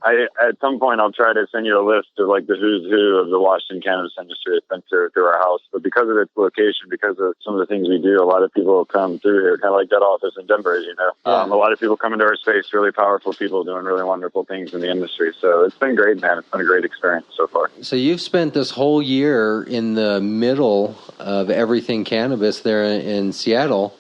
At some point, I'll try to send you a list of like the who's who of the Washington cannabis industry that's been through our house. But because of its location, because of some of the things we do, a lot of people come through here, kind of like that office in Denver, Yeah. A lot of people come into our space, really powerful people doing really wonderful things in the industry. So it's been great, man. It's been a great experience so far. So you've spent this whole year in the middle of everything cannabis there in Seattle,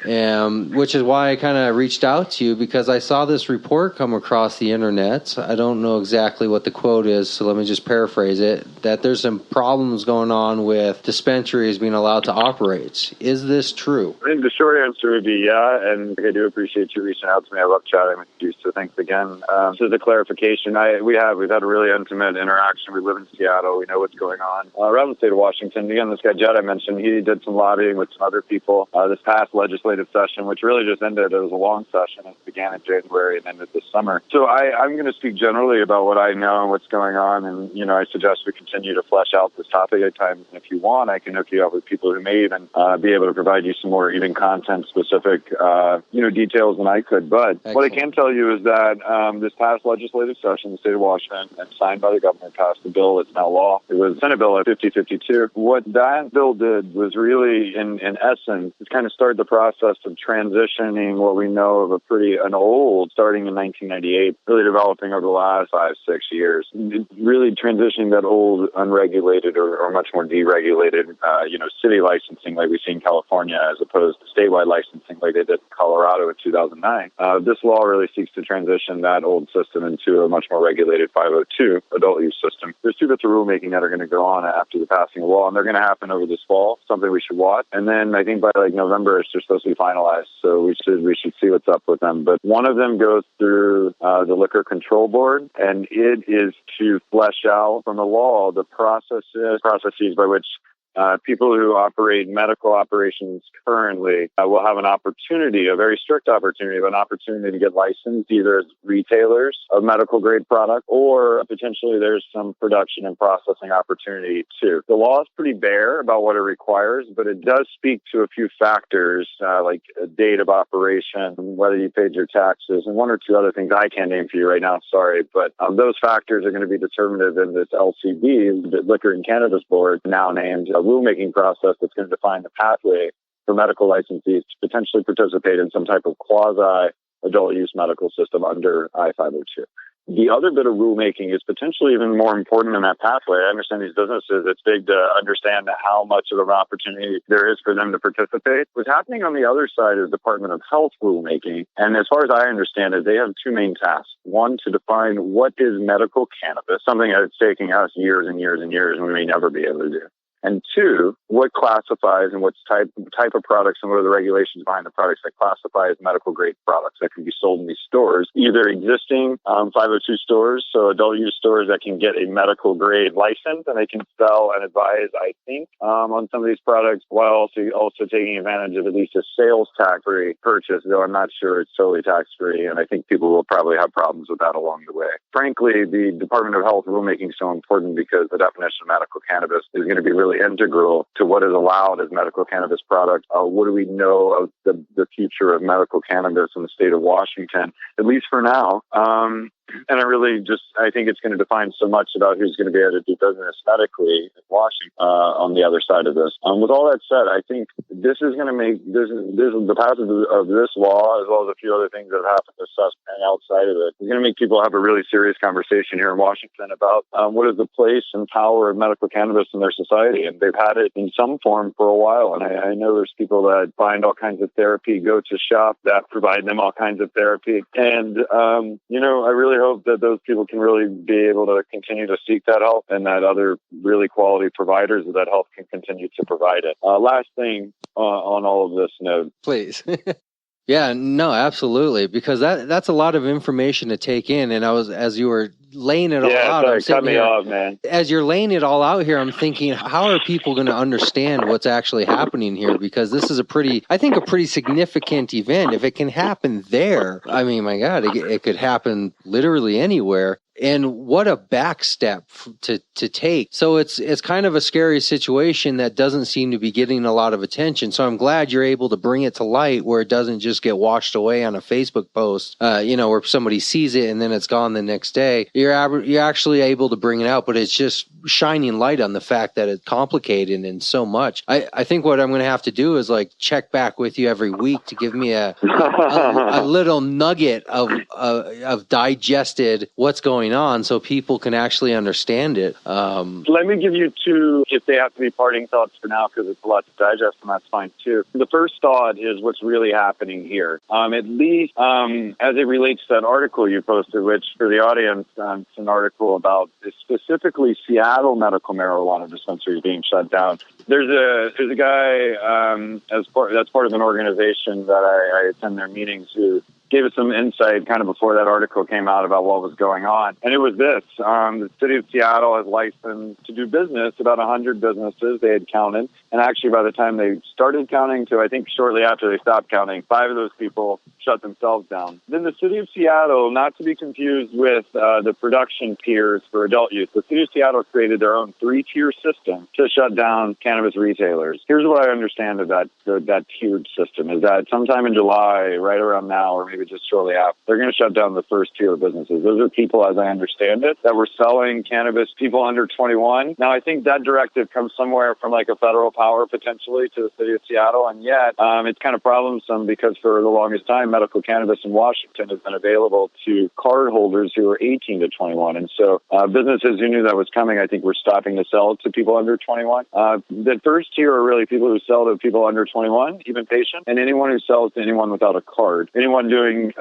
which is why I kind of reached out to you, because I saw this report come across the internet. I don't know exactly what the quote is, so let me just paraphrase it, that there's some problems going on with dispensaries being allowed to operate. Is this true? I think the short answer would be yeah, and I do appreciate you reaching out to me. I love chatting with you, so thanks again. So the clarification, we've had a really intimate interaction. We live in Seattle. We know what's going on around the state of Washington. Again, this guy Jed I mentioned, he did some lobbying with some other people this past legislative session, which really just ended. It was a long session. It began in January and ended this summer. So I'm going to speak generally about what I know and what's going on, and I suggest we continue to flesh out this topic at times. And if you want, I can hook you up with people who may even be able to provide you some more even content specific details than I could. But Excellent. What I can tell you is that this past legislative session, the state of Washington, and signed by the governor, passed a bill that's now law. It was Senate Bill 5052. What that bill did was really, in essence, it kind of started the process of transitioning what we know of an old, starting in 1998, really developing over the last 5-6 years, really transitioning that old unregulated or much more deregulated, city licensing like we see in California, as opposed to statewide licensing like they did in Colorado in 2009. This law really seeks to transition that old system into a much more regulated 502 adult use system. There's 2 bits of rulemaking that are going to go on after the passing of law, and they're going to happen over this fall, something we should watch. And then I think by November, it's just supposed to be finalized, so we should see what's up with them. But one of them goes through the Liquor Control Board, and it is to flesh out from the law the processes by which people who operate medical operations currently will have an opportunity, a very strict opportunity, but an opportunity to get licensed either as retailers of medical grade product, or potentially there's some production and processing opportunity too. The law is pretty bare about what it requires, but it does speak to a few factors like a date of operation, whether you paid your taxes, and 1 or 2 other things I can't name for you right now, sorry. But those factors are going to be determinative in this LCB, the Liquor and Cannabis Board, now named rulemaking process that's going to define the pathway for medical licensees to potentially participate in some type of quasi-adult use medical system under I-502. the other bit of rulemaking is potentially even more important in that pathway. I understand these businesses, it's big to understand how much of an opportunity there is for them to participate. What's happening on the other side is Department of Health rulemaking. And as far as I understand it, they have two main tasks. One, to define what is medical cannabis, something that's taking us years and years and years, and we may never be able to do. And two, what classifies and what type of products and what are the regulations behind the products that classify as medical grade products that can be sold in these stores, either existing 502 stores, so adult use stores that can get a medical grade license and they can sell and advise, I think, on some of these products, while also taking advantage of at least a sales tax-free purchase, though I'm not sure it's totally tax-free, and I think people will probably have problems with that along the way. Frankly, the Department of Health rulemaking is so important because the definition of medical cannabis is going to be really integral to what is allowed as medical cannabis products. What do we know of the future of medical cannabis in the state of Washington, at least for now? And I think it's going to define so much about who's going to be able to do business medically in Washington on the other side of this. With all that said, I think this is going to make the passage of this law, as well as a few other things that have happened to suspend outside of it, is going to make people have a really serious conversation here in Washington about what is the place and power of medical cannabis in their society. And they've had it in some form for a while. And I know there's people that find all kinds of therapy, go to shop that provide them all kinds of therapy. And, I really hope that those people can really be able to continue to seek that help and that other really quality providers of that help can continue to provide it. Last thing on all of this note. Please. Yeah, no, absolutely. Because that's a lot of information to take in. And as you were laying it all out, sorry, cut me off, man. As you're laying it all out here, I'm thinking, how are people going to understand what's actually happening here? Because this is a pretty significant event. If it can happen there, I mean, my God, it could happen literally anywhere. And what a backstep to take. So it's kind of a scary situation that doesn't seem to be getting a lot of attention. So I'm glad you're able to bring it to light where it doesn't just get washed away on a Facebook post, where somebody sees it and then it's gone the next day. You're actually able to bring it out, but it's just shining light on the fact that it's complicated and so much. I think what I'm going to have to do is check back with you every week to give me a little nugget of digested what's going on so people can actually understand it. Let me give you two, if they have to be parting thoughts for now, because it's a lot to digest, and that's fine too. The first thought is what's really happening here. At least as it relates to that article you posted, which for the audience, it's an article about specifically Seattle medical marijuana dispensaries being shut down. There's a guy that's part of an organization that I attend their meetings who gave us some insight kind of before that article came out about what was going on. And it was this. The city of Seattle has licensed to do business, about 100 businesses they had counted. And actually, by the time they started counting to, I think shortly after they stopped counting, 5 of those people shut themselves down. Then the city of Seattle, not to be confused with the production tiers for adult use, the city of Seattle created their own 3-tier system to shut down cannabis retailers. Here's what I understand of that tiered system is that sometime in July, right around now, or maybe just shortly after, they're going to shut down the first tier of businesses. Those are people, as I understand it, that were selling cannabis, people under 21. Now, I think that directive comes somewhere from a federal power potentially to the city of Seattle, and yet it's kind of problemsome because for the longest time, medical cannabis in Washington has been available to card holders who are 18 to 21. And so businesses who knew that was coming, I think, were stopping to sell to people under 21. The first tier are really people who sell to people under 21, even patient, and anyone who sells to anyone without a card, anyone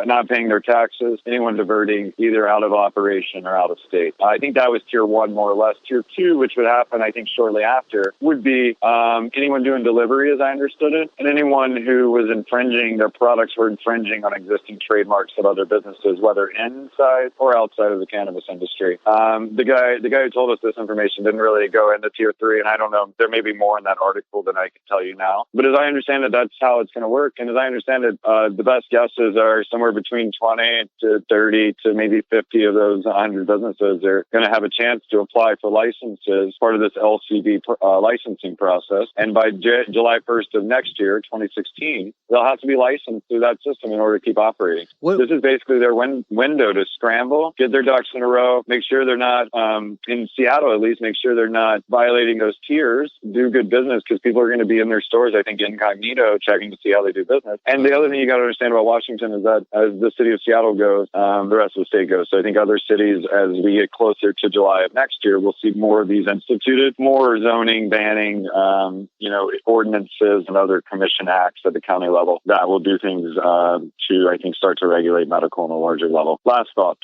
not paying their taxes, anyone diverting either out of operation or out of state. I think that was tier 1, more or less. Tier 2, which would happen, I think, shortly after, would be anyone doing delivery, as I understood it, and anyone who was infringing, their products were infringing on existing trademarks of other businesses, whether inside or outside of the cannabis industry. The guy who told us this information didn't really go into tier 3, and I don't know, there may be more in that article than I can tell you now. But as I understand it, that's how it's going to work. And as I understand it, the best guesses are somewhere between 20 to 30 to maybe 50 of those 100 businesses are going to have a chance to apply for licenses, part of this LCB licensing process. And by July 1st of next year, 2016, they'll have to be licensed through that system. in order to keep operating. This is basically their window to scramble, get their ducks in a row, make sure they're not, in Seattle at least, make sure they're not violating those tiers, do good business, because people are going to be in their stores, I think, incognito, checking to see how they do business. And the other thing you got to understand about Washington is that as the city of Seattle goes, the rest of the state goes. So I think other cities, as we get closer to July of next year, we'll see more of these instituted, more zoning, banning, ordinances and other commission acts at the county level that will do things to, I think, start to regulate medical on a larger level. Last thought.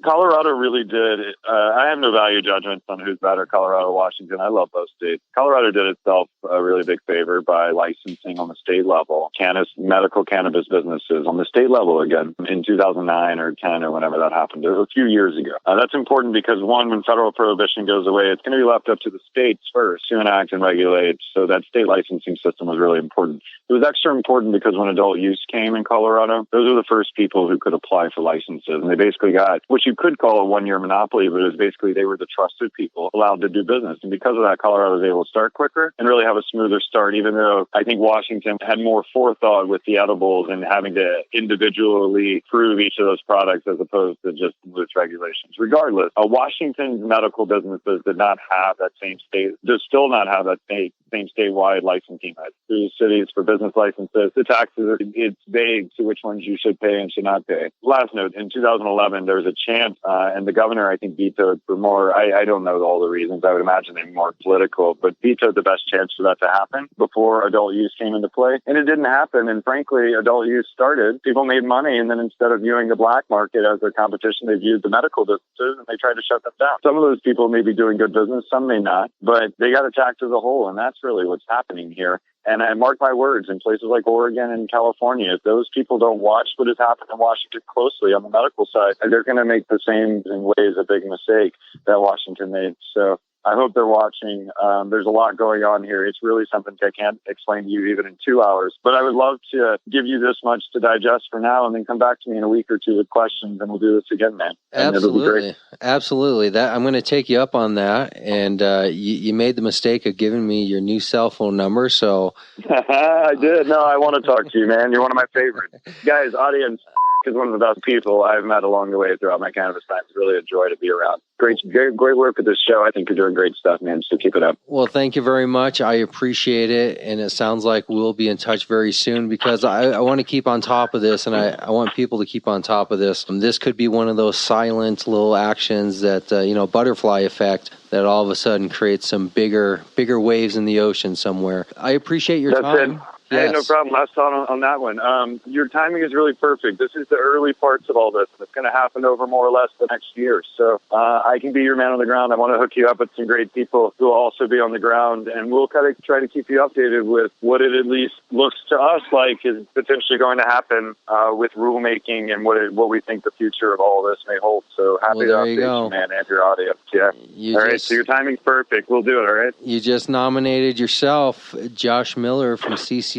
Colorado really did. I have no value judgments on who's better, Colorado or Washington. I love both states. Colorado did itself a really big favor by licensing on the state level medical cannabis businesses on the state level again in 2009 or 10 or whenever that happened, a few years ago. That's important because, one, when federal prohibition goes away, it's going to be left up to the states first to enact and regulate. So that state licensing system was really important. It was extra important because when adult use came in Colorado, those were the first people who could apply for licenses. And they basically got what you could call a one-year monopoly, but it was basically they were the trusted people allowed to do business. And because of that, Colorado was able to start quicker and really have a smoother start, even though I think Washington had more forethought with the edibles and having to individually prove each of those products as opposed to just loose regulations. Regardless, Washington's medical businesses did not have that same does still not have that same statewide licensing through cities for business licenses. The taxes, it's vague to which ones you should pay and should not pay. Last note, in 2011, there was a chance, and the governor, I think, vetoed for more, I don't know all the reasons, I would imagine they're more political, but vetoed the best chance for that to happen before adult use came into play. And it didn't happen, and frankly, adult use started, people made money, and then instead of viewing the black market as their competition, they viewed the medical businesses, and they tried to shut them down. Some of those people may be doing good business, some may not, but they got attacked as a whole, and that's really what's happening here. And I mark my words, in places like Oregon and California, if those people don't watch what has happened in Washington closely on the medical side, they're going to make the same, in ways, a big mistake that Washington made. So I hope they're watching. There's a lot going on here. It's really something I can't explain to you even in 2 hours. But I would love to give you this much to digest for now and then come back to me in a week or two with questions, and we'll do this again, man. And absolutely. Absolutely. I'm going to take you up on that. And you made the mistake of giving me your new cell phone number. So I did. No, I want to talk to you, man. You're one of my favorites. Guys, audience is one of the best people I've met along the way throughout my cannabis time. It's really a joy to be around. Great work with this show. I think you're doing great stuff, man. So keep it up. Well, thank you very much. I appreciate it. And it sounds like we'll be in touch very soon because I want to keep on top of this, and I want people to keep on top of this. This could be one of those silent little actions that, butterfly effect, that all of a sudden creates some bigger waves in the ocean somewhere. I appreciate your time. It. Hey, no problem. Last thought on that one. Your timing is really perfect. This is the early parts of all this. It's going to happen over more or less the next year. So I can be your man on the ground. I want to hook you up with some great people who will also be on the ground, and we'll kind of try to keep you updated with what it at least looks to us like is potentially going to happen with rulemaking and what we think the future of all of this may hold. So happy to update you, man, and your audience. Yeah. All right. So your timing's perfect. We'll do it. All right. You just nominated yourself. Josh Miller from CCX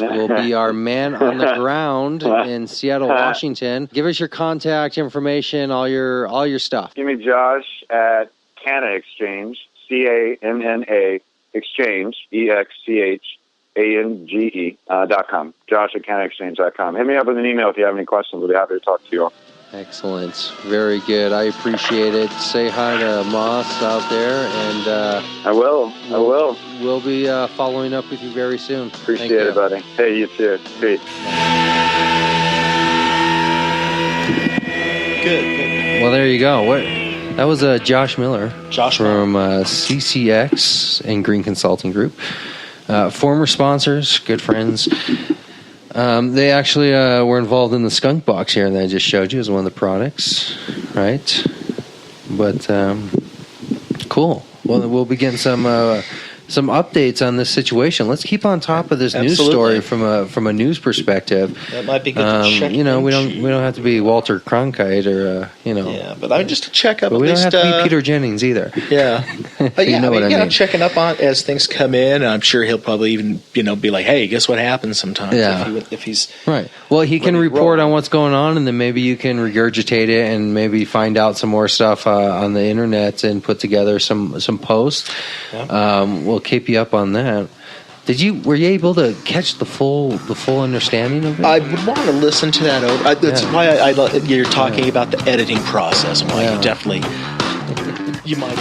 will be our man on the ground in Seattle, Washington. Give us your contact information, all your stuff. Give me Josh at Canna Exchange, CANNA Exchange, EXCHANGE.com. Josh at CannaExchange.com. Hit me up with an email if you have any questions. We'll be happy to talk to you all. Excellent. Very good. I appreciate it. Say hi to Moss out there, and I will. We'll be following up with you very soon. Appreciate it, buddy. Hey, you too. Peace. Good. Well, there you go. That was Josh Miller from CCX and Green Consulting Group. Former sponsors, good friends. They actually were involved in the skunk box here that I just showed you as one of the products, right? But cool. Well, we'll be getting some updates on this situation. Let's keep on top of this news story from a news perspective. That might be good to check. We don't have to be Walter Cronkite or Yeah, but I mean, just to check up. But at we least, don't have to be Peter Jennings either. Yeah, you know what I mean. Checking up on as things come in. I'm sure he'll probably even be like, hey, guess what happens sometimes? Yeah. If he's right. Well, he can report on what's going on, and then maybe you can regurgitate it and maybe find out some more stuff on the internet and put together some posts. Yeah. We'll keep you up on that. Were you able to catch the full understanding of it? I would want to listen to that over. That's why you're talking about the editing process and why you definitely you might.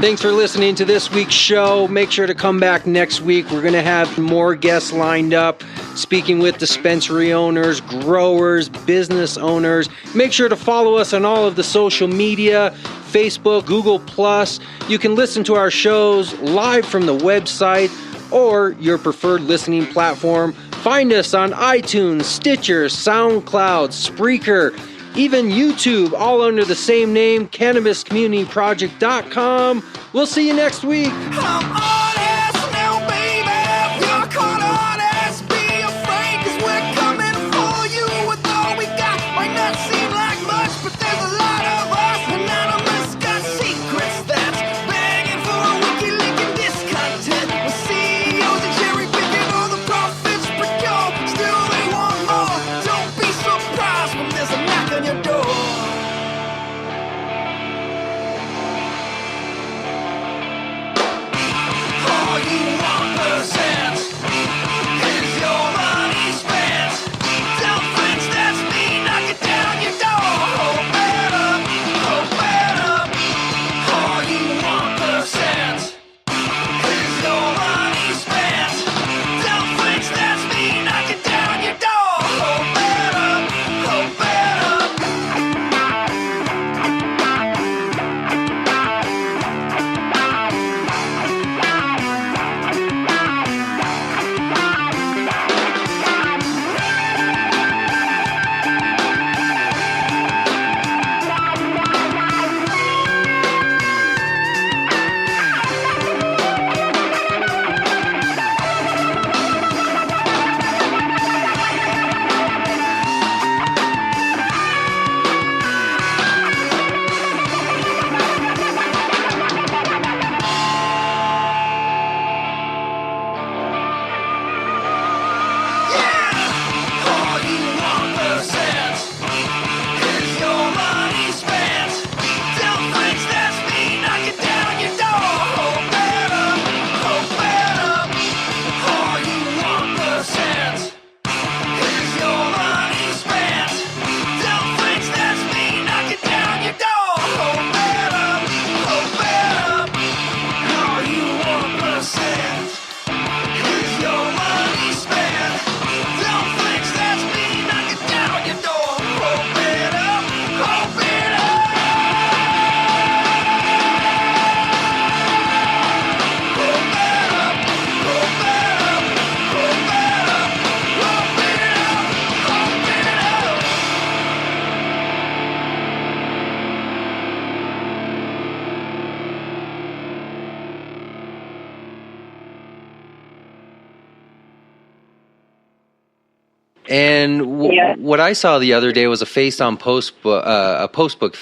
Thanks for listening to this week's show. Make sure to come back next week. We're going to have more guests lined up, speaking with dispensary owners, growers, business owners. Make sure to follow us on all of the social media, Facebook, Google+. You can listen to our shows live from the website or your preferred listening platform. Find us on iTunes, Stitcher, SoundCloud, Spreaker, even YouTube, all under the same name, CannabisCommunityProject.com. We'll see you next week. I'm honest now, baby. You're caught honest. Be afraid, 'cause we're coming for you with all we got. Might not seem like much, but there's a lot of us. Anonymous got secrets that's begging for a WikiLeaks and discontent. With CEOs and cherry picking all the profits procure. Still they want more. Don't be surprised when there's a knock on your door. All you want percent is your money spent. Tell friends that's me, knock it down your door. Open up, open up. All you want percent is your money spent. Tell friends that's me, knock it down your door. Open up, open up. All you want percent is your money spent. Tell friends that's me, knock it down your door. Open up, open up. All you want percent is your money spent. Tell friends that's me, knock it down your door. Open up, open up. All you want percent is your money spent. Tell friends that's me, knock it down your door. Open up, open up. Open up, open up, open up, open up. And what I saw the other day was a post on Facebook